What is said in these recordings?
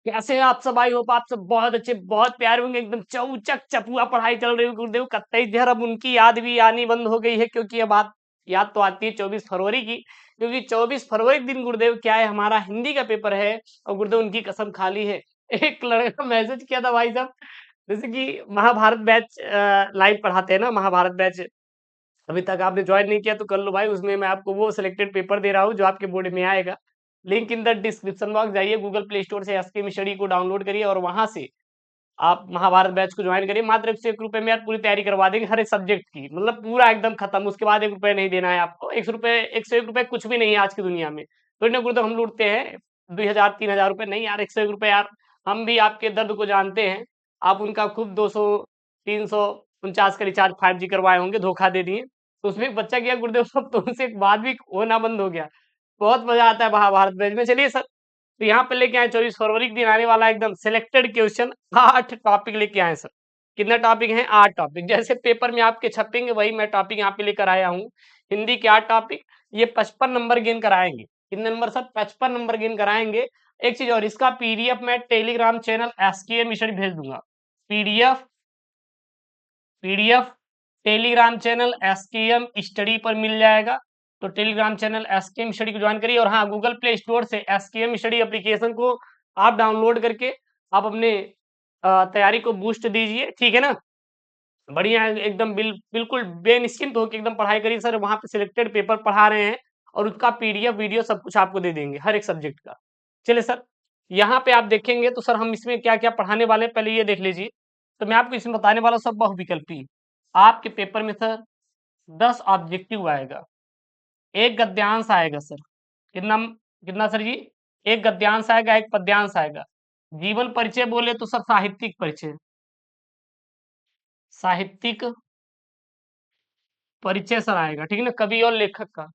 कैसे हैं आप सब? आई होप आप सब बहुत अच्छे बहुत प्यारे होंगे। एकदम चौचक चपुआ पढ़ाई चल रही है गुरुदेव कत्तई जहर। अब उनकी याद भी आनी बंद हो गई है, क्योंकि अब बात याद तो आती है 24 फरवरी की, क्योंकि 24 फरवरी के दिन गुरुदेव क्या है, हमारा हिंदी का पेपर है। और गुरुदेव उनकी कसम खा ली है। एक लड़का मैसेज किया था भाई साहब, जैसे कि महाभारत बैच लाइव पढ़ाते हैं ना, महाभारत बैच अभी तक आपने ज्वाइन नहीं किया तो कर लो भाई। उसमें मैं आपको वो सिलेक्टेड पेपर दे रहा हूँ जो आपके बोर्ड में आएगा। Link in the description box, जाइए गूगल प्ले स्टोर से एसके स्टडी को डाउनलोड करिए और वहां से आप महाभारत बैच को ज्वाइन करिए। मात्र 101 रुपए में आप पूरी तैयारी करवा देंगे हर एक सब्जेक्ट की, मतलब पूरा एकदम खत्म। उसके बाद 1 रुपए नहीं देना है आपको। 100 रुपए 101 रुपए कुछ भी नहीं है आज की दुनिया में। तो इन्हें गुरुदेव हम लूटते हैं 2000 3000 रुपए नहीं यार, 101 रुपए यार। हम भी आपके दर्द को जानते हैं। आप उनका खूब 200 349 का रिचार्ज 5G करवाए होंगे, धोखा दे दिए। तो उसमें एक बच्चा गया गुरुदेव साहब, तो उनसे एक बात भी होना बंद हो गया। बहुत मजा आता है महाभारत बैच में। चलिए सर, तो यहाँ पे लेके आए 24 फरवरी के दिन आने वाला एकदम सिलेक्टेड क्वेश्चन। 8 टॉपिक लेके आए सर। कितने टॉपिक हैं? 8 टॉपिक। जैसे पेपर में आपके छपेंगे वही मैं टॉपिक यहाँ पे लेकर आया हूँ। हिंदी के 8 टॉपिक, ये 55 नंबर गेन कराएंगे। कितने नंबर सर? 55 नंबर गेन कराएंगे। एक चीज और, इसका पीडीएफ मैं टेलीग्राम चैनल एसकेएम मिशन भेज दूंगा। PDF PDF Telegram channel SKM study पर मिल जाएगा। तो टेलीग्राम चैनल एसकेएम स्टडी को ज्वाइन करिए। और हाँ, गूगल प्ले स्टोर से एसकेएम स्टडी एप्लीकेशन को आप डाउनलोड करके आप अपने तैयारी को बूस्ट दीजिए, ठीक है ना। बढ़िया है एकदम, बिल्कुल बेनिश्चिंत होकर एकदम पढ़ाई करिए सर। वहां पे सिलेक्टेड पेपर पढ़ा रहे हैं और उसका पीडीएफ वीडियो सब कुछ आपको दे देंगे हर एक सब्जेक्ट का। चलिए सर, यहाँ पे आप देखेंगे तो सर हम इसमें क्या क्या पढ़ाने वाले हैं पहले ये देख लीजिए। तो मैं आपको इसमें बताने वाला हूँ सब बहुविकल्पी। आपके पेपर में सर 10 ऑब्जेक्टिव आएगा, एक गद्यांश आएगा सर। कितना कितना सर जी? एक गद्यांश आएगा, एक पद्यांश आएगा। जीवन परिचय बोले तो सर साहित्यिक परिचय, साहित्यिक परिचय सर आएगा, ठीक है ना, कवि और लेखक का।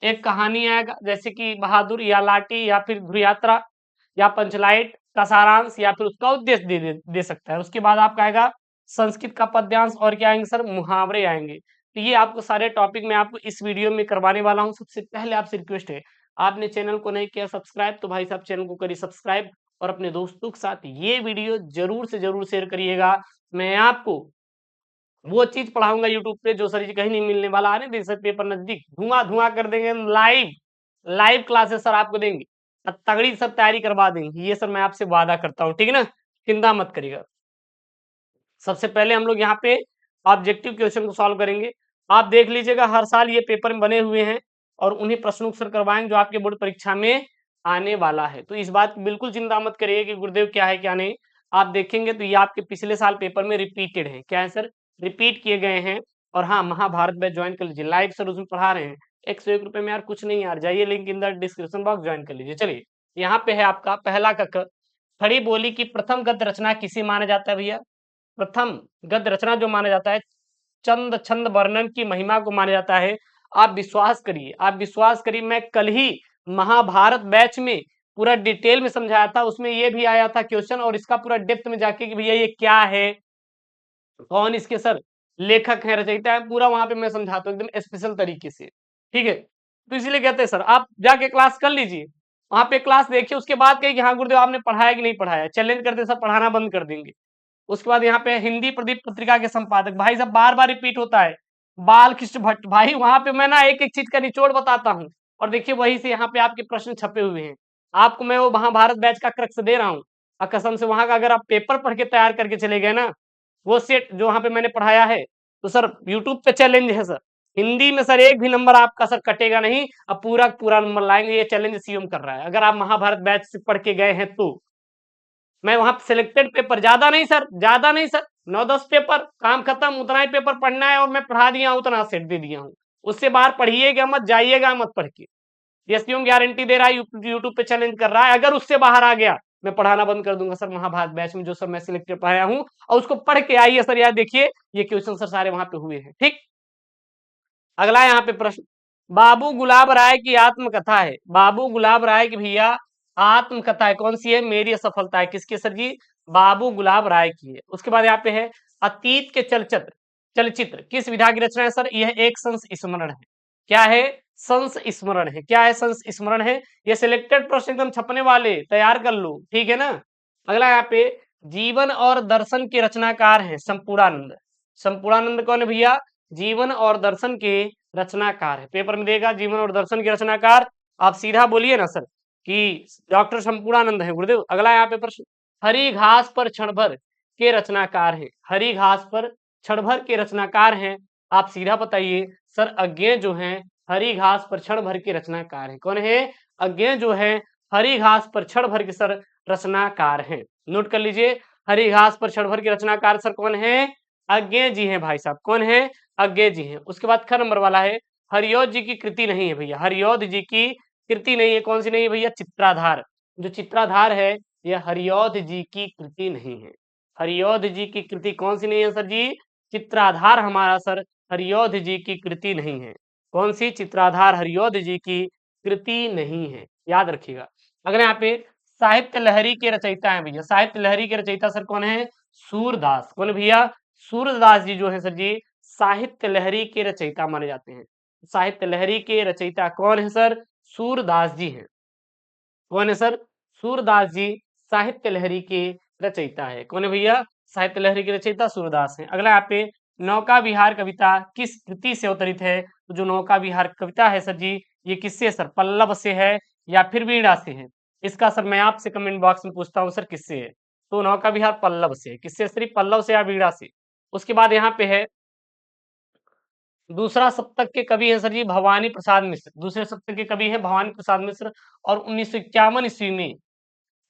एक कहानी आएगा, जैसे कि बहादुर या लाठी या फिर धुर यात्रा या पंचलाइट का सारांश या फिर उसका उद्देश्य दे सकता है। उसके बाद आपका आएगा संस्कृत का पद्यांश, और क्या आएंगे सर? मुहावरे आएंगे। तो ये आपको सारे टॉपिक मैं आपको इस वीडियो में करवाने वाला हूँ। सबसे पहले आपसे रिक्वेस्ट है, आपने चैनल को नहीं किया सब्सक्राइब तो भाई साहब चैनल को करिए सब्सक्राइब, और अपने दोस्तों के साथ ये वीडियो जरूर से जरूर शेयर करिएगा। मैं आपको वो चीज पढ़ाऊंगा यूट्यूब पे जो सर जी कहीं नहीं मिलने वाला। आने दे सर, पेपर नजदीक धुआं धुआं कर देंगे। लाइव लाइव क्लासेस सर आपको देंगे और तगड़ी सब तैयारी करवा देंगे, ये सर मैं आपसे वादा करता हूँ, ठीक है ना। चिंता मत करिएगा। सबसे पहले हम लोग यहाँ पे ऑब्जेक्टिव क्वेश्चन को सॉल्व करेंगे। आप देख लीजिएगा, हर साल ये पेपर में बने हुए हैं और उन्हीं प्रश्नों को सर करवाएंगे जो आपके बोर्ड परीक्षा में आने वाला है। तो इस बात की बिल्कुल चिंता मत करिए कि गुरुदेव क्या है क्या नहीं। आप देखेंगे तो ये आपके पिछले साल पेपर में रिपीटेड है। क्या है सर? रिपीट किए गए हैं। और हाँ, महाभारत बैच ज्वाइन कर लीजिए, लाइव सर उसमें पढ़ा रहे हैं। 101 रुपए में यार कुछ नहीं यार, जाइए link in the description box join कर लीजिए। चलिए, यहाँ पे है आपका पहला कक। खड़ी बोली की प्रथम गद्य रचना किसे माना जाता है भैया? प्रथम गद्य रचना जो माना जाता है, चंद छंद वर्णन की महिमा को माना जाता है। आप विश्वास करिए, आप विश्वास करिए, मैं कल ही महाभारत बैच में पूरा डिटेल में समझाया था। उसमें ये भी आया था क्वेश्चन, और इसका पूरा डेप्थ में जाके कि भैया ये क्या है, कौन इसके सर लेखक है, रचयिता है, पूरा वहां पे मैं समझाता हूँ एकदम स्पेशल तरीके से, ठीक है। तो इसीलिए कहते हैं सर आप जाके क्लास कर लीजिए, वहां पे क्लास देखिए, उसके बाद कहिए कि हाँ गुरुदेव आपने पढ़ाया कि नहीं पढ़ाया, चैलेंज करते सर पढ़ाना बंद कर देंगे। उसके बाद यहाँ पे हिंदी प्रदीप पत्रिका के संपादक, भाई साहब बार बार रिपीट होता है, बाल कृष्ण भट्ट। भाई वहां पे मैं ना एक एक चीज का निचोड़ बताता हूँ, और देखिए वही से यहाँ पे आपके प्रश्न छपे हुए हैं। आपको मैं वो महाभारत बैच का क्रक्स दे रहा हूँ, और कसम से वहां का अगर आप पेपर पढ़ के तैयार करके चले गए ना, वो सेट जो वहां पे मैंने पढ़ाया है, तो सर यूट्यूब पे चैलेंज है सर, हिंदी में सर एक भी नंबर आपका सर कटेगा नहीं, अब पूरा पूरा नंबर लाएंगे। ये चैलेंज सीएम कर रहा है, अगर आप महाभारत बैच से पढ़ के गए हैं तो। मैं वहां सिलेक्टेड पेपर, ज्यादा नहीं सर, ज्यादा नहीं सर, 9-10 पेपर, काम खत्म, उतना ही पेपर पढ़ना है और मैं पढ़ा दिया हूं, उतना सेट दे दिया हूं। उससे बाहर पढ़िएगा मत, जाइएगा मत पढ़ के। ये सीएम गारंटी दे रहा है, यूट्यूब पे चैलेंज कर रहा है। अगर उससे बाहर आ गया, मैं पढ़ाना बंद कर दूंगा सर महाभारत बैच में जो सर मैं सिलेक्टेड पढ़ाया हूं, और उसको पढ़ के आइए सर, यार देखिए ये क्वेश्चन सर सारे वहां पे हुए हैं, ठीक। अगला यहाँ पे प्रश्न, बाबू गुलाब राय की आत्मकथा है। बाबू गुलाब राय की भैया आत्मकथा है, कौन सी है? मेरी असफलता है। किसकी सर जी? बाबू गुलाब राय की है। उसके बाद यहाँ पे है अतीत के चलचित्र, चलचित्र किस विधा की रचना है सर? यह एक संस्मरण है। क्या है? संस्मरण है। क्या है? संस्मरण है। ये सिलेक्टेड प्रश्न एकदम छपने वाले, तैयार कर लो, ठीक है ना। अगला यहाँ पे जीवन और दर्शन के रचनाकार हैं संपूर्णानंद। संपूर्णानंद कौन है भैया? जीवन और दर्शन के रचनाकार है। पेपर में देगा जीवन और दर्शन के रचनाकार, आप सीधा बोलिए ना सर कि डॉक्टर संपूर्णानंद है गुरुदेव। अगला यहाँ पे प्रश्न, हरी घास पर क्षण भर के रचनाकार हैं। हरी घास पर क्षण भर के रचनाकार हैं, आप सीधा बताइए सर। अज्ञेय जो है हरी घास पर क्षण भर के रचनाकार है। कौन है? अज्ञेय जो है हरी घास पर क्षण भर के सर रचनाकार हैं। नोट कर लीजिए, हरी घास पर क्षण भर के रचनाकार सर कौन है? अज्ञेय जी हैं भाई साहब। कौन है? अज्ञेय जी हैं। उसके बाद ख नंबर वाला है, हरिऔध जी की कृति नहीं है भैया। हरिऔध जी की कृति नहीं है। कौन सी नहीं है भैया? चित्राधार। जो चित्राधार है यह हरिऔध जी की कृति नहीं है। हरिऔध जी की कृति कौन सी नहीं है सर जी? चित्राधार हमारा सर हरिऔध जी की कृति नहीं है। कौन सी? चित्राधार हरिऔध जी की कृति नहीं है, याद रखिएगा। अगर यहाँ पे साहित्य लहरी के रचयिता हैं भैया, साहित्य लहरी के रचयिता सर कौन है? सूरदास। कौन है भैया? सूरदास जी जो है सर जी साहित्य लहरी के रचयिता माने जाते हैं। साहित्य लहरी के रचयिता कौन है सर? सूरदास जी हैं। कौन है सर? सूरदास जी साहित्य लहरी के रचयिता है। कौन है भैया? साहित्य लहरी के रचयिता सूरदास हैं। अगला यहाँ पे नौका विहार कविता किस कृति से अवतरित है? तो जो नौका विहार कविता है सर जी ये किससे सर? पल्लव से है या फिर वीणा से है? इसका सर मैं आपसे कमेंट बॉक्स में पूछता हूँ सर किससे है? तो नौका विहार पल्लव से है। किससे? सिर्फ पल्लव से या वीणा से? उसके बाद यहाँ पे है दूसरा सप्तक के कवि हैं सर जी भवानी प्रसाद मिश्र। दूसरे सप्तक के कवि हैं भवानी प्रसाद मिश्र और 1951 ईस्वी में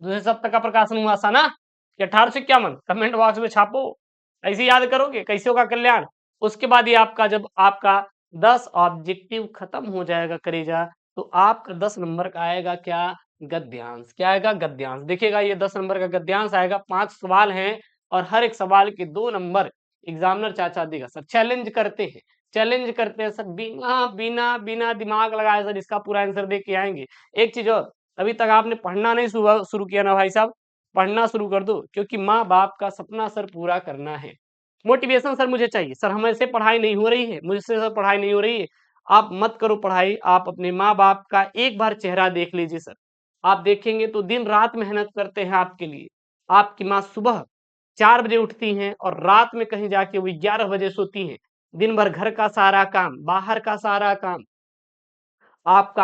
दूसरे सप्तक का प्रकाशन हुआ था ना कि 1851। कमेंट बॉक्स में छापो, ऐसे याद करोगे कैसे होगा कल्याण। उसके बाद ये आपका जब आपका 10 ऑब्जेक्टिव खत्म हो जाएगा करेजा तो आपका 10 नंबर का आएगा क्या? गद्यांश। क्या आएगा? गद्यांश। देखिएगा ये 10 नंबर का गद्यांश आएगा। 5 सवाल हैं और हर एक सवाल के 2 नंबर एग्जामिनर चाचा देगा सर। चैलेंज करते हैं, चैलेंज करते हैं सर, बिना बिना बिना दिमाग लगाए सर इसका पूरा आंसर दे के आएंगे। एक चीज और, अभी तक आपने पढ़ना नहीं शुरू किया ना भाई साहब, पढ़ना शुरू कर दो क्योंकि माँ बाप का सपना सर पूरा करना है। मोटिवेशन सर मुझे चाहिए सर, हमसे पढ़ाई नहीं हो रही है, मुझसे सर पढ़ाई नहीं हो रही है। आप मत करो पढ़ाई, आप अपने माँ बाप का एक बार चेहरा देख लीजिए सर। आप देखेंगे तो दिन रात मेहनत करते हैं आपके लिए। आपकी माँ सुबह 4 बजे उठती हैं और रात में कहीं जाके वो 11 बजे सोती हैं। दिन भर घर का सारा काम, बाहर का सारा काम, आपका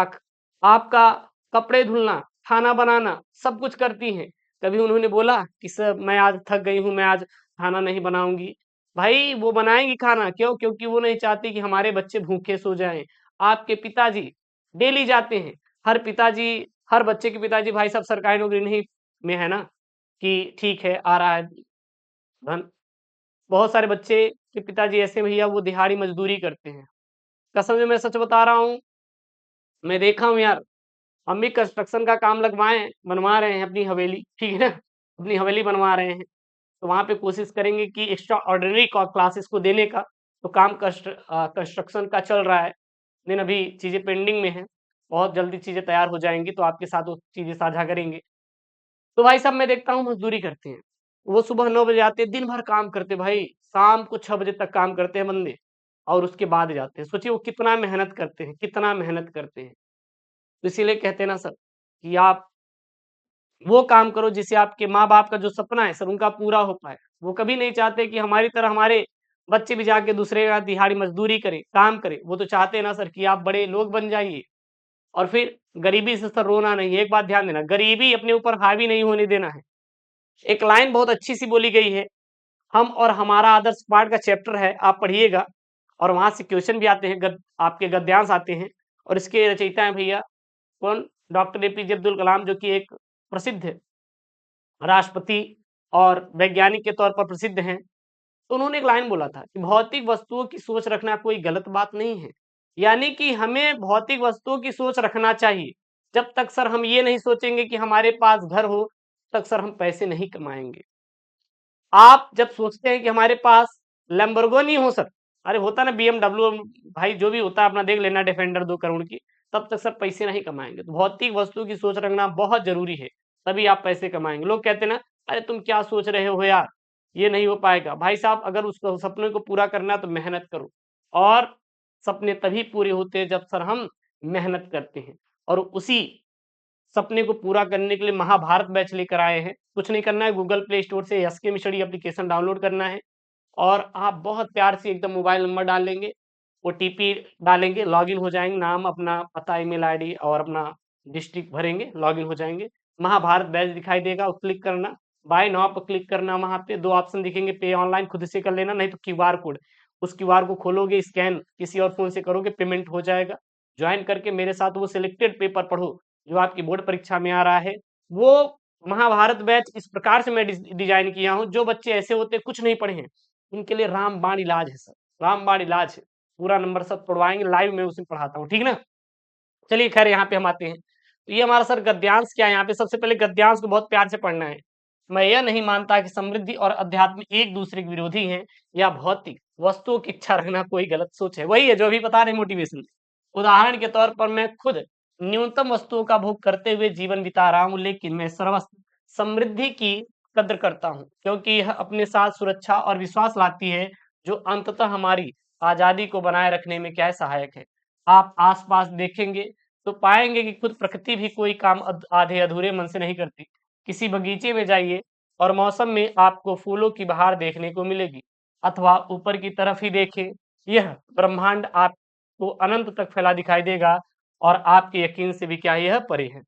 आपका कपड़े धुलना, खाना बनाना सब कुछ करती हैं। कभी उन्होंने बोला कि सर मैं आज थक गई हूँ, मैं आज खाना नहीं बनाऊंगी? भाई वो बनाएंगी खाना, क्यों? क्योंकि वो नहीं चाहती कि हमारे बच्चे भूखे सो जाएं। आपके पिताजी डेली जाते हैं, हर पिताजी, हर बच्चे के पिताजी भाई साहब सरकारी नौकरी नहीं में है ना कि ठीक है आ रहा है धन। बहुत सारे बच्चे के पिताजी ऐसे भैया वो दिहाड़ी मजदूरी करते हैं। कसम से मैं सच बता रहा हूँ, मैं देखा हूँ यार। हम भी कंस्ट्रक्शन का काम लगवाए हैं, बनवा रहे हैं अपनी हवेली, ठीक है ना? अपनी हवेली बनवा रहे हैं, तो वहाँ पे कोशिश करेंगे कि एक्स्ट्रा ऑर्डिनरी क्लासेस को देने का। तो काम कंस्ट्रक्शन का चल रहा है, लेकिन अभी चीज़ें पेंडिंग में हैं। बहुत जल्दी चीज़ें तैयार हो जाएँगी तो आपके साथ वो चीज़ें साझा करेंगे। तो भाई साहब मैं देखता हूँ मज़दूरी करते हैं। वो सुबह 9 बजे आते हैं, दिन भर काम करते हैं भाई, शाम को 6 बजे तक काम करते हैं बंदे और उसके बाद जाते हैं। सोचिए वो कितना मेहनत करते हैं, कितना मेहनत करते हैं। तो इसीलिए कहते हैं ना सर कि आप वो काम करो जिससे आपके माँ-बाप का जो सपना है सर उनका पूरा हो पाए। वो कभी नहीं चाहते कि हमारी तरह हमारे बच्चे भी जाके दूसरे के यहाँ दिहाड़ी मज़दूरी करें, काम करें। वो तो चाहते हैं ना सर कि आप बड़े लोग बन जाइए और फिर गरीबी से सर रोना नहीं है। एक बात ध्यान देना, गरीबी अपने ऊपर हावी नहीं होने देना है। एक लाइन बहुत अच्छी-सी बोली गई है, हम और हमारा आदर्श पाठ का चैप्टर है, आप पढ़िएगा और वहाँ से क्वेश्चन भी आते हैं, आपके गद्यांश आते हैं और इसके रचयिता हैं भैया कौन? डॉक्टर एपीजे अब्दुल कलाम, जो कि एक प्रसिद्ध राष्ट्रपति और वैज्ञानिक के तौर पर प्रसिद्ध हैं। तो उन्होंने एक लाइन बोला था कि भौतिक वस्तुओं की सोच रखना कोई गलत बात नहीं है। यानी कि हमें भौतिक वस्तुओं की सोच रखना चाहिए। जब तक सर हम ये नहीं सोचेंगे कि हमारे पास घर हो, तक सर हम पैसे नहीं कमाएँगे। आप जब सोचते हैं कि हमारे पास लैम्बोर्गिनी हो सर, अरे होता है ना बीएमडब्ल्यू, भाई जो भी होता है अपना देख लेना डिफेंडर 2 करोड़ की, तब तक सर पैसे नहीं कमाएँगे। तो भौतिक वस्तु की सोच रखना बहुत ज़रूरी है, तभी आप पैसे कमाएँगे। लोग कहते हैं ना, अरे तुम क्या सोच रहे हो यार, ये नहीं हो पाएगा। भाई साहब अगर उस सपने को पूरा करना है तो मेहनत करो और सपने तभी पूरे होते हैं जब सर हम मेहनत करते हैं और उसी सपने को पूरा करने के लिए महाभारत बैच लेकर आए हैं। कुछ नहीं करना है, गूगल प्ले स्टोर से एसके स्टडी एप्लीकेशन डाउनलोड करना है और आप बहुत प्यार से एकदम मोबाइल नंबर डालेंगे, ओटीपी डालेंगे, लॉगिन हो जाएंगे, नाम अपना, पता, ईमेल आईडी और अपना डिस्ट्रिक्ट भरेंगे, लॉगिन हो जाएंगे। महाभारत बैच दिखाई देगा, उस क्लिक करना, बाय नाउ पर क्लिक करना। वहां पे दो ऑप्शन दिखेंगे, पे ऑनलाइन खुद से कर लेना, नहीं तो क्यूआर कोड, उस क्यूआर को खोलोगे, स्कैन किसी और फोन से करोगे, पेमेंट हो जाएगा। ज्वाइन करके मेरे साथ वो सिलेक्टेड पेपर पढ़ो जो आपकी बोर्ड परीक्षा में आ रहा है। वो महाभारत बैच इस प्रकार से मैं डिजाइन किया हूँ, जो बच्चे ऐसे होते कुछ नहीं पढ़े हैं उनके लिए रामबाण इलाज है सर, रामबाण इलाज है। पूरा नंबर सब पढ़वाएंगे, लाइव में उसे पढ़ाता हूँ, ठीक ना। चलिए खैर यहाँ पे हम आते हैं। तो ये हमारा सर गद्यांश क्या है, यहाँ पे सबसे पहले गद्यांश को बहुत प्यार से पढ़ना है। मैं यह नहीं मानता कि समृद्धि और अध्यात्म एक दूसरे के विरोधी हैं या भौतिक वस्तुओं की इच्छा रखना कोई गलत सोच है। वही है जो अभी बता रहे मोटिवेशन। उदाहरण के तौर पर मैं खुद न्यूनतम वस्तुओं का भोग करते हुए जीवन बिता रहा हूँ, लेकिन मैं सर्वस्व समृद्धि की कद्र करता हूँ, क्योंकि यह अपने साथ सुरक्षा और विश्वास लाती है, जो अंततः हमारी आजादी को बनाए रखने में क्या है, सहायक है। आप आसपास देखेंगे तो पाएंगे कि खुद प्रकृति भी कोई काम आधे अधूरे मन से नहीं करती। किसी बगीचे में जाइए और मौसम में आपको फूलों की बहार देखने को मिलेगी, अथवा ऊपर की तरफ ही देखें, यह ब्रह्मांड आपको अनंत तक फैला दिखाई देगा और आपके यकीन से भी क्या यह परे है।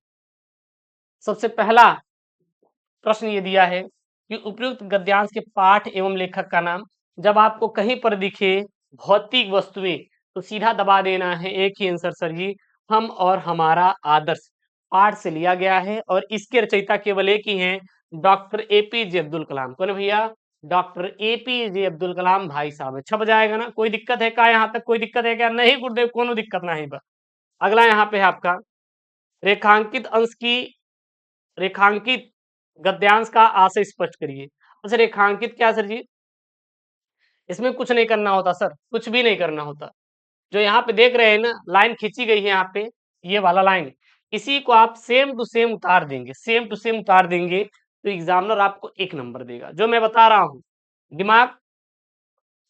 सबसे पहला प्रश्न ये दिया है कि उपयुक्त गद्यांश के पाठ एवं लेखक का नाम। जब आपको कहीं पर दिखे भौतिक वस्तुएं तो सीधा दबा देना है एक ही आंसर सर जी, हम और हमारा आदर्श, पाठ से लिया गया है और इसके रचयिता केवल एक ही हैं, डॉक्टर एपीजे अब्दुल कलाम। कौन है भैया? डॉक्टर एपीजे अब्दुल कलाम भाई साहब है। छप जाएगा ना, कोई दिक्कत है क्या? यहाँ तक कोई दिक्कत है क्या? नहीं गुरुदेव, कोनो दिक्कत नहीं। बस अगला यहाँ पे है आपका रेखांकित अंश की, रेखांकित गद्यांश का आशय स्पष्ट करिए। अच्छा रेखांकित क्या सर जी? इसमें कुछ नहीं करना होता सर, कुछ भी नहीं करना होता। जो यहाँ पे देख रहे हैं ना, लाइन खींची गई है यहाँ पे, ये वाला लाइन, इसी को आप सेम टू सेम उतार देंगे, सेम टू सेम उतार देंगे तो एग्जामिनर आपको 1 नंबर देगा। जो मैं बता रहा हूँ दिमाग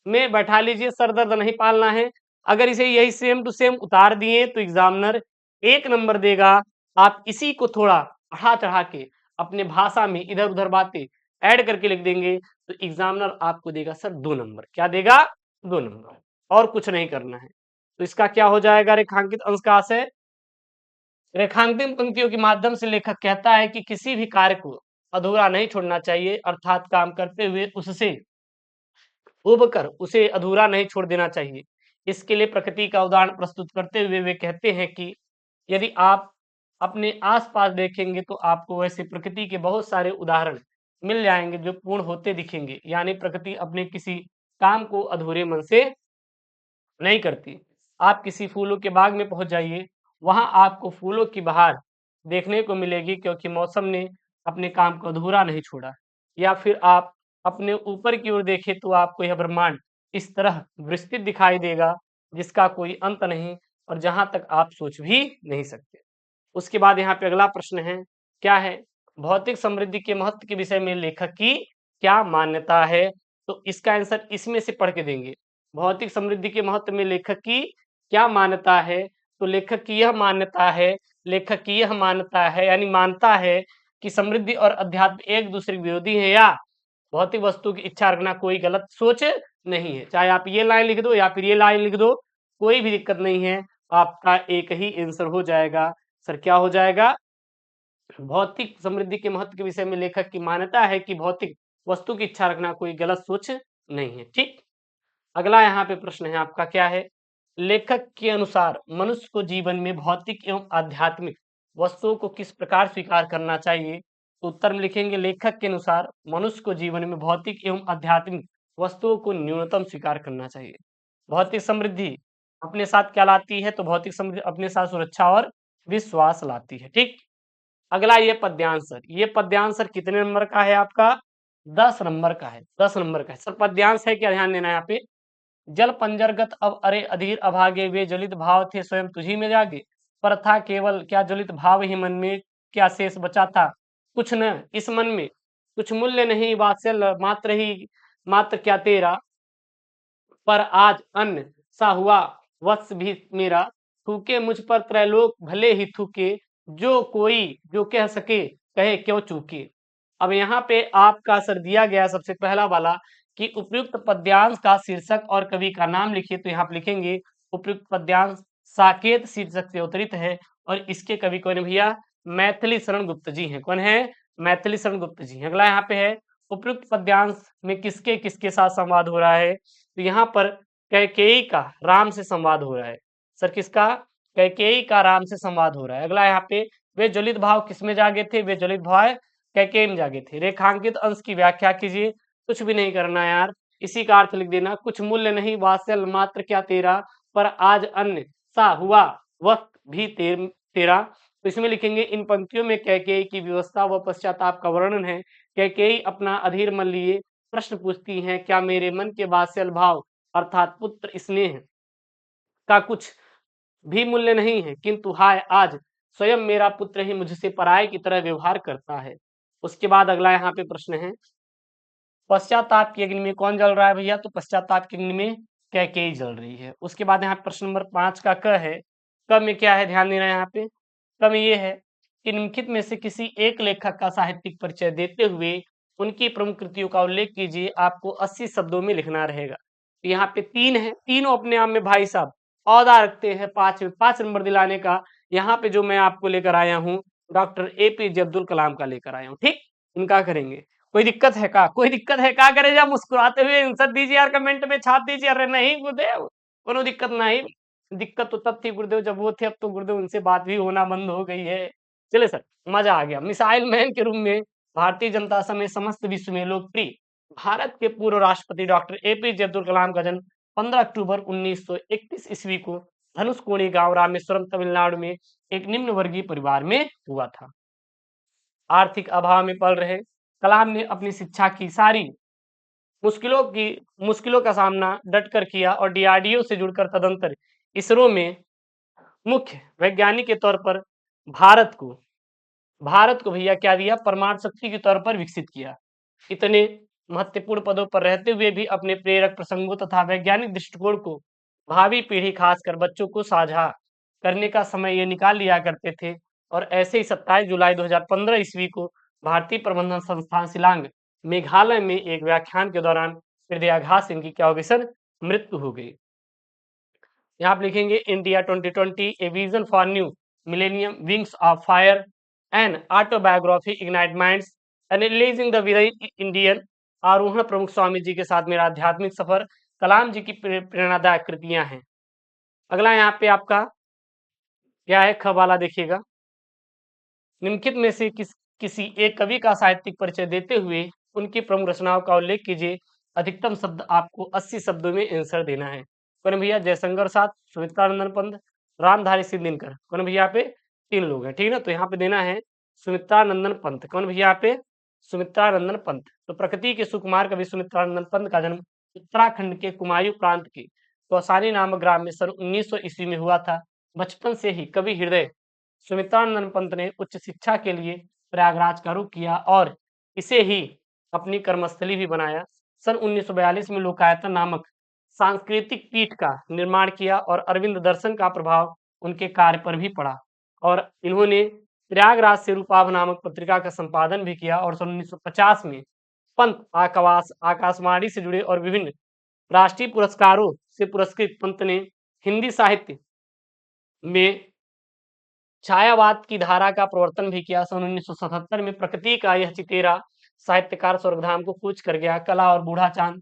में बैठा लीजिए, सर दर्द नहीं पालना है। अगर इसे यही सेम टू सेम उतार दिए तो एग्जामिनर 1 नंबर देगा। आप इसी को थोड़ा बढ़ा चढ़ा के अपने भाषा में इधर उधर बातें ऐड करके लिख देंगे तो एग्जामिनर आपको देगा सर 2 नंबर। क्या देगा? 2 नंबर। और कुछ नहीं करना है। तो इसका क्या हो जाएगा रेखांकित अंश का आशय? रेखांकित पंक्तियों के माध्यम से लेखक कहता है कि किसी भी कार्य को अधूरा नहीं छोड़ना चाहिए, अर्थात काम करते हुए उससे उब कर उसे अधूरा नहीं छोड़ देना चाहिए। इसके लिए प्रकृति का उदाहरण प्रस्तुत करते हुए वे कहते हैं कि यदि आप अपने आस-पास देखेंगे तो आपको वैसे प्रकृति के बहुत सारे उदाहरण मिल जाएँगे जो पूर्ण होते दिखेंगे। यानी प्रकृति अपने किसी काम को अधूरे मन से नहीं करती। आप किसी फूलों के बाग में पहुँच जाइए, वहाँ आपको फूलों की बहार देखने को मिलेगी, क्योंकि मौसम ने अपने काम को अधूरा नहीं छोड़ा। या फिर आप अपने ऊपर की ओर देखें तो आपको यह ब्रह्मांड इस तरह विस्तृत दिखाई देगा जिसका कोई अंत नहीं और जहाँ तक आप सोच भी नहीं सकते। उसके बाद यहाँ पे अगला प्रश्न है, क्या है? भौतिक समृद्धि के महत्व के विषय में लेखक की क्या मान्यता है? तो इसका आंसर इसमें से पढ़ के देंगे। भौतिक समृद्धि के महत्व में लेखक की क्या मान्यता है? तो लेखक की यह मान्यता है, लेखक की यह मान्यता है यानी मानता है कि समृद्धि और अध्यात्म एक दूसरे के विरोधी हैं या भौतिक वस्तु की इच्छा रखना कोई गलत सोच नहीं है। चाहे आप ये लाइन लिख दो या फिर ये लाइन लिख दो, कोई भी दिक्कत नहीं है, आपका एक ही आंसर हो जाएगा। सर क्या हो जाएगा? भौतिक समृद्धि के महत्व के विषय में लेखक की मान्यता है कि भौतिक वस्तु की इच्छा रखना कोई गलत सोच नहीं है। ठीक। अगला यहाँ पे प्रश्न है आपका, क्या है? लेखक के अनुसार मनुष्य को जीवन में भौतिक एवं आध्यात्मिक वस्तुओं को किस प्रकार स्वीकार करना चाहिए? तो उत्तर में लिखेंगे लेखक के अनुसार मनुष्य को जीवन में भौतिक एवं आध्यात्मिक वस्तुओं को न्यूनतम स्वीकार करना चाहिए। भौतिक समृद्धि अपने साथ क्या लाती है? तो भौतिक समृद्धि अपने साथ सुरक्षा और विश्वास लाती है। ठीक। अगला ये पद्यांश सर, ये पद्यांश सर कितने नंबर का है आपका? 10 नंबर का है, 10 नंबर का है। सर पद्यांश है क्या? ध्यान देना यहाँ पे। जल पंजरगत अब अरे अधीर अभागे, वे ज्वलित भाव थे स्वयं तुझी में जागे, पर था केवल क्या ज्वलित भाव ही मन में, क्या शेष बचा था कुछ न इस मन में, कुछ मूल्य नहीं वात्सल्य मात्र ही, मात्र क्या तेरा, पर आज अन्न सा हुआ वत्स भी मेरा, थूके मुझ पर त्रैलोक भले ही थूके, जो कोई जो कह सके कहे क्यों चूके। अब यहाँ पे आपका सर दिया गया सबसे पहला वाला कि उपयुक्त पद्यांश का शीर्षक और कवि का नाम लिखिए, तो यहाँ पे लिखेंगे उपयुक्त पद्यांश साकेत शीर्षक से अवतरित है और इसके कवि कौन है भैया? मैथिली शरण गुप्त जी हैं। कौन है? मैथिली शरण गुप्त जी। अगला यहाँ पे है उपयुक्त पद्यांश में किसके किसके साथ संवाद हो रहा है? तो यहाँ पर कैकेयी का राम से संवाद हो रहा है। सर किसका? कैकेयी का राम से संवाद हो रहा है। अगला यहाँ पे वे ज्वलित भाव किसमें जागे थे? वे ज्वलित भाव कैकेयी में जागे थे। रेखांकित अंश की व्याख्या कीजिए। कुछ भी नहीं करना यार, इसी का अर्थ लिख देना। कुछ मूल्य नहीं वात्सल मात्र क्या तेरा, पर आज अन्य सा हुआ वक्त भी तेरा। तो इसमें लिखेंगे इन पंक्तियों में कैकेयी की व्यवस्था व पश्चाताप का वर्णन है। कैकेयी अपना अधीर मन लिए प्रश्न पूछती हैं, क्या मेरे मन के वात्सल भाव अर्थात पुत्र स्नेह का कुछ भी मूल्य नहीं है, किंतु हाय आज स्वयं मेरा पुत्र ही मुझसे पराये की तरह व्यवहार करता है। उसके बाद अगला यहाँ पे प्रश्न है, पश्चाताप की अग्नि में कौन जल रहा है भैया? तो पश्चाताप की अग्नि में कैकेयी जल रही है। उसके बाद यहाँ प्रश्न नंबर 5 का क है। क में क्या है? ध्यान देना यहाँ पे। क में ये है कि निम्नलिखित में से किसी एक लेखक का साहित्यिक परिचय देते हुए उनकी प्रमुख कृतियों का उल्लेख कीजिए। आपको 80 शब्दों में लिखना रहेगा। तो यहाँ पे 3 है, तीनों अपने आप में भाई साहब औहदा रखते हैं 5 नंबर दिलाने का। यहाँ पे जो मैं आपको लेकर आया हूँ डॉक्टर एपीजे अब्दुल कलाम का लेकर आया हूँ। ठीक, इनका करेंगे। कोई दिक्कत है का? कोई दिक्कत है का? करे जा मुस्कुराते हुए आंसर दीजिए यार, कमेंट में छाप दीजिए। अरे नहीं गुरुदेव, कोनो दिक्कत नहीं। दिक्कत तो तब थी गुरुदेव जब वो थे, अब तो गुरुदेव उनसे बात भी होना बंद हो गई है। चलिए सर, मजा आ गया। मिसाइल मैन के रूप में भारतीय जनता समेत समस्त विश्व में लोकप्रिय भारत के पूर्व राष्ट्रपति डॉक्टर एपीजे अब्दुल कलाम का जन्म 15 अक्टूबर 1931 ईस्वी को धनुषकोडी गांव रामेश्वरम तमिलनाडु में एक निम्न वर्गीय परिवार में हुआ था। आर्थिक अभाव में पल रहे कलाम ने अपनी शिक्षा की सारी मुश्किलों का सामना डटकर किया और डीआरडीओ से जुड़कर तदंतर इसरो में मुख्य वैज्ञानिक के तौर पर भारत को भैया क्या दिया? परमाणु शक्ति के तौर पर विकसित किया। इतने महत्वपूर्ण पदों पर रहते हुए भी अपने प्रेरक प्रसंगों तथा वैज्ञानिक दृष्टिकोण को भावी पीढ़ी खासकर बच्चों को साझा करने का समय ये निकाल लिया करते थे। और ऐसे ही 27 जुलाई 2015 ईस्वी को भारतीय प्रबंधन संस्थान शिलांग मेघालय में एक व्याख्यान के दौरान हृदयाघात से इनकी क्या हो गई सर? मृत्यु हो गई। यहाँ आप लिखेंगे India 2020 a vision for new millennium wings of fire and autobiography ignite minds analysing the Indian. आरोहण प्रमुख स्वामी जी के साथ मेरा आध्यात्मिक सफर कलाम जी की प्रेरणादायक कृतियां हैं। अगला यहाँ पे आपका क्या है? ख वाला देखिएगा, निम्नलिखित में से किसी एक कवि का साहित्यिक परिचय देते हुए उनकी प्रमुख रचनाओं का उल्लेख कीजिए। अधिकतम शब्द आपको 80 शब्दों में आंसर देना है। कौन भैया? जयशंकर साथ, सुमित्रानंदन पंत, रामधारी सिंह दिनकर। कौन भैया? यहाँ पे 3 लोग हैं, ठीक है ना। तो यहाँ पे देना है सुमित्रानंदन पंत। कौन भैया? यहाँ पे सुमित्रानंदन पंत। तो प्रकृति के सुकुमार कवि सुमित्रानंदन पंत का जन्म उत्तराखंड के कुमायूं प्रांत के कौसानी नामक ग्राम में सन 1900 ईस्वी में हुआ था। बचपन से ही कवि हृदय सुमित्रानंदन पंत ने उच्च शिक्षा के लिए प्रयागराज का रुख किया और इसे ही अपनी कर्मस्थली भी बनाया। सन 1942 में लोकायतन नामक सांस्कृतिक पीठ का निर्माण किया और अरविंद दर्शन का प्रभाव उनके कार्य पर भी पड़ा और इन्होंने प्रयागराज से रूपाभ नामक पत्रिका का संपादन भी किया। और सन 1950 में पंत आकाशवाणी से जुड़े और विभिन्न राष्ट्रीय पुरस्कारों से पुरस्कृत पंत ने हिंदी साहित्य में छायावाद की धारा का प्रवर्तन भी किया। सन 1977 में प्रकृति का यह चितेरा साहित्यकार स्वर्गधाम को कूच कर गया। कला और बूढ़ा चांद,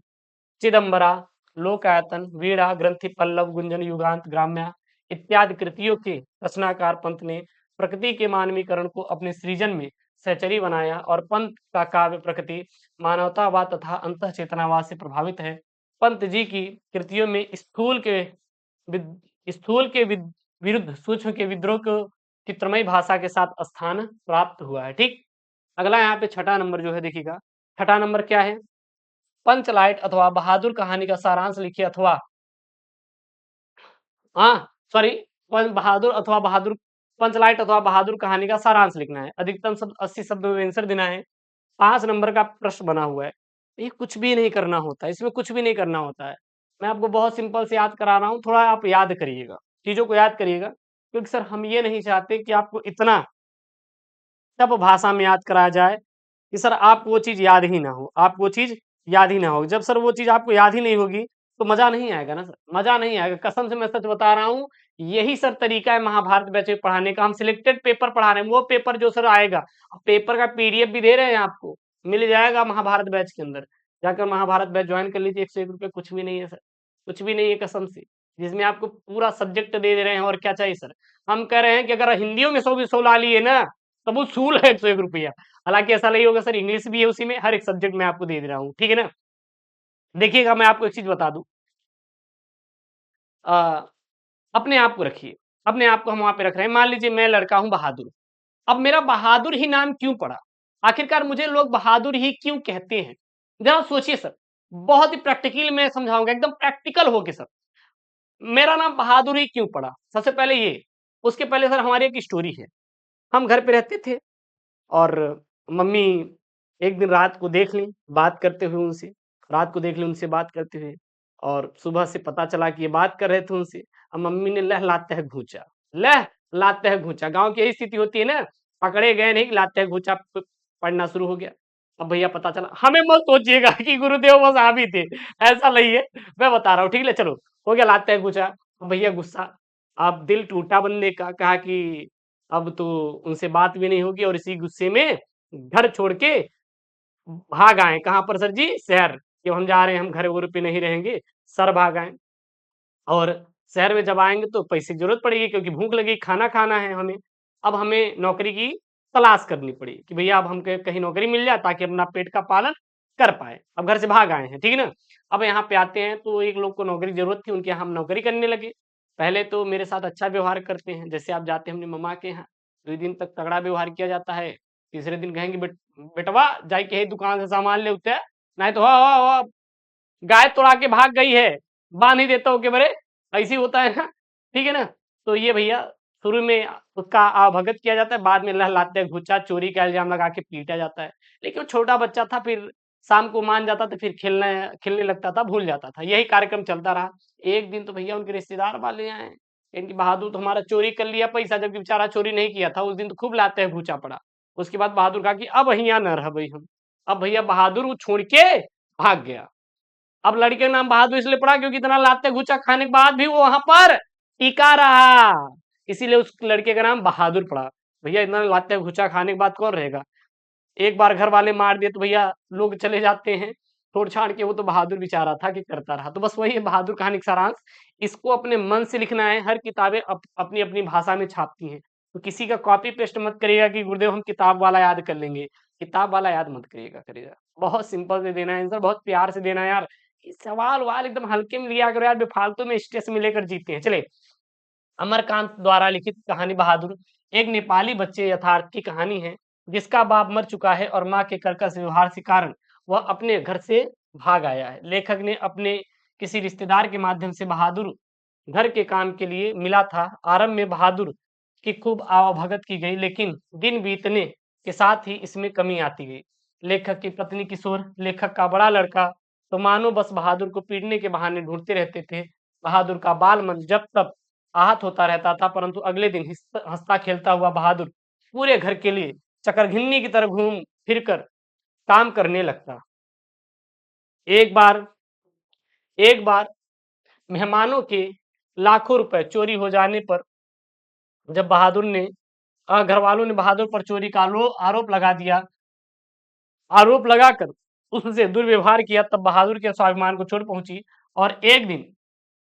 चिदंबरा, लोकायतन, वीणा, ग्रंथि पल्लव, गुंजन, युगांत, ग्राम्या इत्यादि कृतियों के रचनाकार पंत ने प्रकृति के मानवीकरण को अपने सृजन में सहचरी बनाया और पंत का काव्य प्रकृति मानवतावाद तथा अंतः चेतनावाद से प्रभावित है। पंत जी की कृतियों में स्थूल के विरुद्ध सूक्ष्म के विद्रोह को चित्रमय भाषा के साथ स्थान प्राप्त हुआ है। ठीक, अगला यहाँ पे छठा नंबर जो है देखिएगा। छठा नंबर क्या है? पंचलाइट अथवा बहादुर कहानी का सारांश लिखिए अथवा सॉरी पंचलाइट अथवा बहादुर कहानी का सारांश लिखना है। अधिकतम शब्द 80 शब्दों में आंसर देना है। 5 नंबर का प्रश्न बना हुआ है। ये कुछ भी नहीं करना होता है, इसमें कुछ भी नहीं करना होता है। मैं आपको बहुत सिंपल से याद करा रहा हूँ, थोड़ा आप याद करिएगा, चीजों को याद करिएगा, क्योंकि सर हम ये नहीं चाहते कि आपको इतना तब भाषा में याद कराया जाए कि सर आप वो चीज़ याद ही ना हो, आप वो चीज़ याद ही ना हो। जब सर वो चीज़ आपको याद ही नहीं होगी, तो मज़ा नहीं आएगा ना सर, मज़ा नहीं आएगा। कसम से मैं सच बता रहा हूँ, यही सर तरीका है महाभारत बैच में पढ़ाने का। हम सिलेक्टेड पेपर पढ़ा रहे हैं, वो पेपर जो सर आएगा, पेपर का पीडीएफ भी दे रहे हैं आपको, मिल जाएगा महाभारत बैच के अंदर। जाकर महाभारत बैच ज्वाइन कर लीजिए, 101 रुपये कुछ भी नहीं है सर, कुछ भी नहीं है कसम से। जिसमें आपको पूरा सब्जेक्ट दे रहे हैं और क्या चाहिए सर। हम कह रहे हैं कि अगर हिंदियों में 100 भी 100 ला लिए ना, तब वो सूल है 101 रुपया। हालांकि ऐसा नहीं होगा सर, इंग्लिश भी है उसी में, हर एक सब्जेक्ट में आपको दे रहा हूँ, ठीक है ना। देखिएगा मैं आपको एक चीज बता दूं, अ, अपने आप को रखिए, अपने आप को हम वहां पे रख रहे हैं। मान लीजिए मैं लड़का हूं बहादुर, अब मेरा बहादुर ही नाम क्यों पड़ा, आखिरकार मुझे लोग बहादुर ही क्यों कहते हैं, जरा सोचिए सर। बहुत ही प्रैक्टिकल में समझाऊंगा, एकदम प्रैक्टिकल होके सर। मेरा नाम बहादुर ही क्यों पड़ा, सबसे पहले ये। उसके पहले सर हमारी एक स्टोरी है। हम घर पे रहते थे और मम्मी एक दिन रात को देख ली बात करते हुए उनसे, रात को देख ली उनसे बात करते हुए, और सुबह से पता चला कि ये बात कर रहे थे उनसे। अब मम्मी ने लह लाते है घूंचा, लह लाते है घूंचा, गांव की यही स्थिति होती है ना, पकड़े गए नहीं, लाते है घूंचा पढ़ना शुरू हो गया। अब भैया पता चला, हमें मत सोचिएगा कि गुरुदेव बस आप ही थे, ऐसा नहीं है, मैं बता रहा हूँ, ठीक है चलो। हो गया लाते है घूंचा। अब भैया गुस्सा, अब दिल टूटा बंदे का, कहा कि अब तो उनसे बात भी नहीं होगी, और इसी गुस्से में घर छोड़ के भाग आए। कहाँ पर सर जी, शहर कि हम जा रहे हैं, हम घर उर पे नहीं रहेंगे, सर भाग आए। और शहर में जब आएंगे तो पैसे की जरूरत पड़ेगी, क्योंकि भूख लगी, खाना खाना है हमें। अब हमें नौकरी की तलाश करनी पड़ी कि भैया अब हमको कहीं नौकरी मिल जाए ताकि अपना पेट का पालन कर पाए। अब घर से भाग आए हैं, ठीक है ना। अब यहाँ पे आते हैं तो एक लोग को नौकरी की जरूरत थी, उनके यहाँ हम नौकरी करने लगे। पहले तो मेरे साथ अच्छा व्यवहार करते हैं, जैसे आप जाते हैं अपनी मम्मा के यहाँ, 2 दिन तक तगड़ा व्यवहार किया जाता है। तीसरे दिन कहेंगे बेटवा जाई के दुकान से सामान ले उते, नहीं तो हो गाय तोड़ा के भाग गई है, बांध ही देता हूँ कि बरे, ऐसे ही होता है ना, ठीक है ना। तो ये भैया शुरू में उसका आवभगत किया जाता है, बाद में लहलाते घुचा चोरी का इल्जाम लगा के पीटा जाता है। लेकिन वो छोटा बच्चा था, फिर शाम को मान जाता था, फिर खेलने खेलने लगता था, भूल जाता था, यही कार्यक्रम चलता रहा। एक दिन तो भैया उनके रिश्तेदार वाले आए, इनकी बहादुर तो हमारा चोरी कर लिया पैसा, जबकि बेचारा चोरी नहीं किया था। उस दिन तो खूब लाते हैं घूचा पड़ा। उसके बाद बहादुर कहा कि अब यहाँ न रह भाई हम। अब भैया बहादुर वो छोड़ के भाग गया। अब लड़के का नाम बहादुर इसलिए पड़ा क्योंकि इतना लाते घुचा खाने के बाद भी वो वहां पर टिका रहा, इसीलिए उस लड़के का नाम बहादुर पड़ा। भैया इतना लाते घुचा खाने के बाद कौन रहेगा। एक बार घर वाले मार दिए तो भैया लोग चले जाते हैं छोड़ छाड़ के, वो तो बहादुर बेचारा था कि करता रहा। तो बस वही है बहादुर कहानी का सारांश। इसको अपने मन से लिखना है, हर किताबें अपनी अपनी भाषा में छापती हैं, तो किसी का कॉपी पेस्ट मत करिएगा कि गुरुदेव हम किताब वाला याद कर लेंगे। किताब वाला याद मत करिएगा। बहुत सिंपल से देना है आंसर, बहुत प्यार से देना है यार। सवाल वाल एकदम हल्के में लिया करो यार, बेफालतू में स्ट्रेस में लेकर जीते हैं। चले, अमरकांत द्वारा लिखित कहानी बहादुर एक नेपाली बच्चे यथार्थ की कहानी है, जिसका बाप मर चुका है और माँ के कर्कश व्यवहार के कारण वह अपने घर से भाग आया है। लेखक ने अपने किसी रिश्तेदार के माध्यम से बहादुर घर के काम के लिए मिला था। आरंभ में बहादुर की खूब आवभगत की गई, लेकिन दिन बीतने के साथ ही इसमें कमी आती गई। लेखक की पत्नी किशोर, लेखक का बड़ा लड़का, तो मानो बस बहादुर को पीटने के बहाने ढूंढते रहते थे। बहादुर का बाल मन जब तब आहत होता रहता था, परंतु अगले दिन हंसता खेलता हुआ बहादुर पूरे घर के लिए चकरघिन्नी की तरह घूम फिर कर काम करने लगता। एक बार एक बार मेहमानों के लाखों रुपए चोरी हो जाने पर जब बहादुर ने घर वालों ने बहादुर पर चोरी का आरोप लगा दिया, आरोप लगाकर उससे दुर्व्यवहार किया, तब बहादुर के स्वाभिमान को चोट पहुंची और एक दिन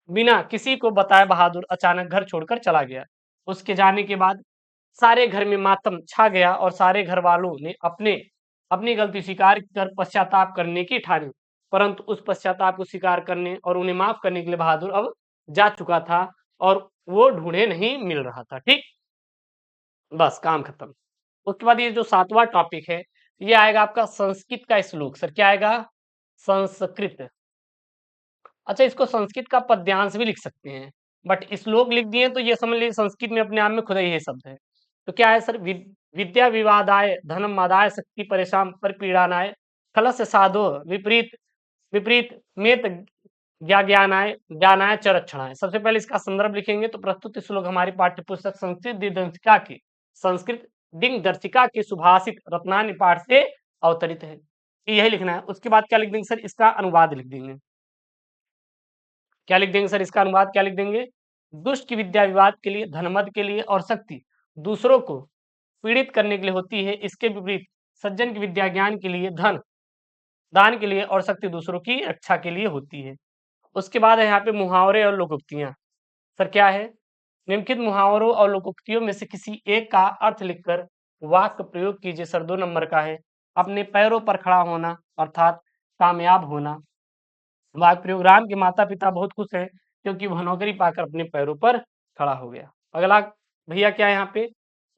बिना किसी को बताए बहादुर अचानक घर छोड़कर चला गया। उसके जाने के बाद सारे घर में मातम छा गया और सारे घर वालों ने अपने अपनी गलती स्वीकार कर पश्चाताप करने की ठानी। परंतु उस पश्चाताप को स्वीकार करने और उन्हें माफ करने के लिए बहादुर अब जा चुका था और वो ढूंढे नहीं मिल रहा था। ठीक, बस काम खत्म। उसके बाद ये जो 7वां टॉपिक है, ये आएगा आपका संस्कृत का श्लोक। सर क्या आएगा, संस्कृत। अच्छा, इसको संस्कृत का पद्यांश भी लिख सकते हैं, बट श्लोक लिख दिए तो ये समझ लीजिए संस्कृत में अपने आप में खुदा ही ये शब्द है। तो क्या है सर, विद्या विवादाय धनम आदाय शक्ति परेशान पर पीड़ानाय खलस साधो विपरीत विपरीत मेत ज्ञानाय ज्ञानाय च रक्षणाय। सबसे पहले इसका संदर्भ लिखेंगे तो प्रस्तुत श्लोक हमारी पाठ्य पुस्तक संस्कृत दिदंशिका की संस्कृत दिनदर्शिका के सुभाषित रत्नानि पाठ से अवतरित है। यही लिखना है। उसके बाद क्या लिख देंगे सर, इसका अनुवाद लिख देंगे। क्या लिख देंगे सर, इसका अनुवाद क्या लिख देंगे? दुष्ट की विद्या विवाद के लिए, धनमद के लिए और शक्ति दूसरों को पीड़ित करने के लिए होती है। इसके विपरीत सज्जन की विद्या ज्ञान के लिए, धन दान के लिए और शक्ति दूसरों की रक्षा के लिए होती है। उसके बाद है यहाँ पे मुहावरे और लोकोक्तियां। सर क्या है? निम्नलिखित मुहावरों और लोकोक्तियों में से किसी एक का अर्थ लिखकर वाक्य प्रयोग कीजिए। सर 2 नंबर का है, अपने पैरों पर खड़ा होना अर्थात कामयाब होना। वाक्य प्रयोग, राम के माता पिता बहुत खुश हैं क्योंकि वह नौकरी पाकर अपने पैरों पर खड़ा हो गया। अगला भैया क्या है यहाँ पे?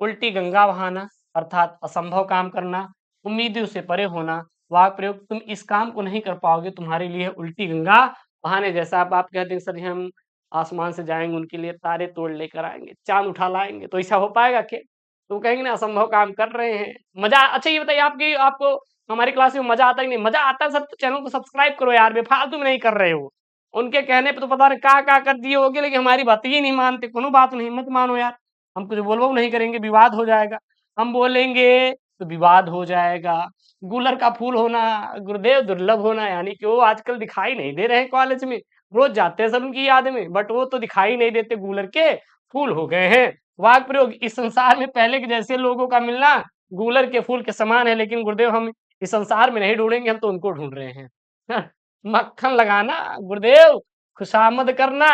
उल्टी गंगा बहाना अर्थात असंभव काम करना, उम्मीदों से परे होना। वाक्य प्रयोग, तुम इस काम को नहीं कर पाओगे, तुम्हारे लिए उल्टी गंगा बहाने जैसा। अब आप कहते हैं सर हम आसमान से जाएंगे, उनके लिए तारे तोड़ लेकर आएंगे, चांद उठा लाएंगे, तो ऐसा हो पाएगा क्या? तो कहेंगे ना असंभव काम कर रहे हैं। मजा, अच्छा ये बताइए आपकी आपको हमारी क्लास में मजा आता है कि नहीं? मजा आता है सर, तो चैनल को सब्सक्राइब करो यार, बेफालतू में नहीं कर रहे हो। उनके कहने पे तो पता नहीं क्या कर दिए होगे, लेकिन हमारी बात ही नहीं मानते। कोनो बात नहीं, मत मानो यार, हम कुछ बोलबो नहीं करेंगे, विवाद हो जाएगा। हम बोलेंगे तो विवाद हो जाएगा। गूलर का फूल होना, गुरुदेव दुर्लभ होना, यानी कि वो आजकल दिखाई नहीं दे रहे हैं कॉलेज में। रोज जाते हैं सब उनकी याद में, बट वो तो दिखाई नहीं देते, गूलर के फूल हो गए हैं। वाक्य प्रयोग, इस संसार में पहले के जैसे लोगों का मिलना गूलर के फूल के समान है, लेकिन गुरुदेव हम इस संसार में नहीं ढूंढेंगे, हम तो उनको ढूंढ रहे हैं। मक्खन लगाना गुरुदेव, खुशामद करना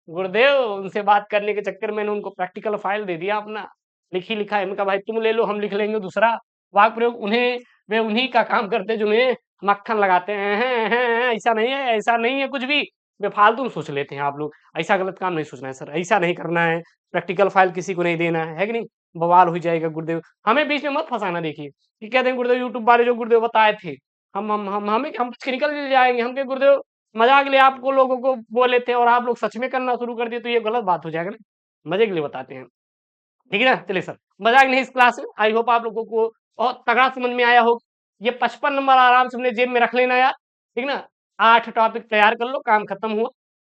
गुरुदेव, उनसे बात करने के चक्कर में उनको प्रैक्टिकल फाइल दे दिया अपना, लिखी लिखा है। इनका भाई तुम ले लो, हम लिख लेंगे दूसरा। वाक्य प्रयोग, उन्हें वे उन्हीं का काम करते जो उन्हें मक्खन लगाते हैं। ऐसा नहीं है, ऐसा नहीं है कुछ भी, बेफालतू सोच लेते हैं आप लोग। ऐसा गलत काम नहीं सोचना है सर, ऐसा नहीं करना है। प्रैक्टिकल फाइल किसी को नहीं देना है कि नहीं? बवाल हो जाएगा गुरुदेव। हमें बीच में मत फंसाना। देखिए कि कहते हैं गुरुदेव यूट्यूब वाले जो गुरुदेव बताए थे, हम हमें हम बच के निकल जाएंगे। हम के गुरुदेव मजाक के लिए आपको लोगों को बोले थे और आप लोग सच में करना शुरू कर दिए, तो ये गलत बात हो जाएगा ना। मजे के लिए बताते हैं, ठीक है ना? चलिए सर, मजाक नहीं इस क्लास में। आई होप आप लोगों को बहुत तगड़ा समझ में आया हो। ये 55 नंबर आराम से अपने जेब में रख लेना यार, ठीक ना? 8 टॉपिक तैयार कर लो, काम खत्म हुआ।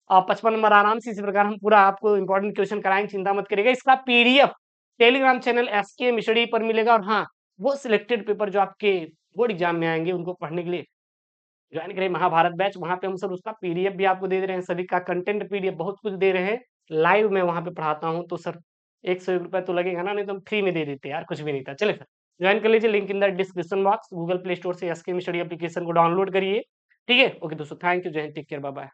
और 55 नंबर आराम से इसी प्रकार हम पूरा आपको इंपॉर्टेंट क्वेश्चन कराएंगे, चिंता मत करिएगा। इसका पीडीएफ टेलीग्राम चैनल एसके मिस्टडी पर मिलेगा। और हाँ, वो सिलेक्टेड पेपर जो आपके बोर्ड एग्जाम में आएंगे उनको पढ़ने के लिए ज्वाइन करें महाभारत बैच। वहां पे हम सर उसका पीडीएफ भी आपको दे रहे हैं, सभी का कंटेंट पीडीएफ बहुत कुछ दे रहे हैं। लाइव में वहां पे पढ़ाता हूँ, तो सर 100 रुपए तो लगेगा ना, नहीं तो हम फ्री में दे देते यार, कुछ भी नहीं था। चले सर, ज्वाइन कर लीजिए, link in the description box. Google Play Store से एसके स्टडी एप्लीकेशन को डाउनलोड करिए, ठीक है? ओके दोस्तों, thank you, Jai Hind, take care, bye bye.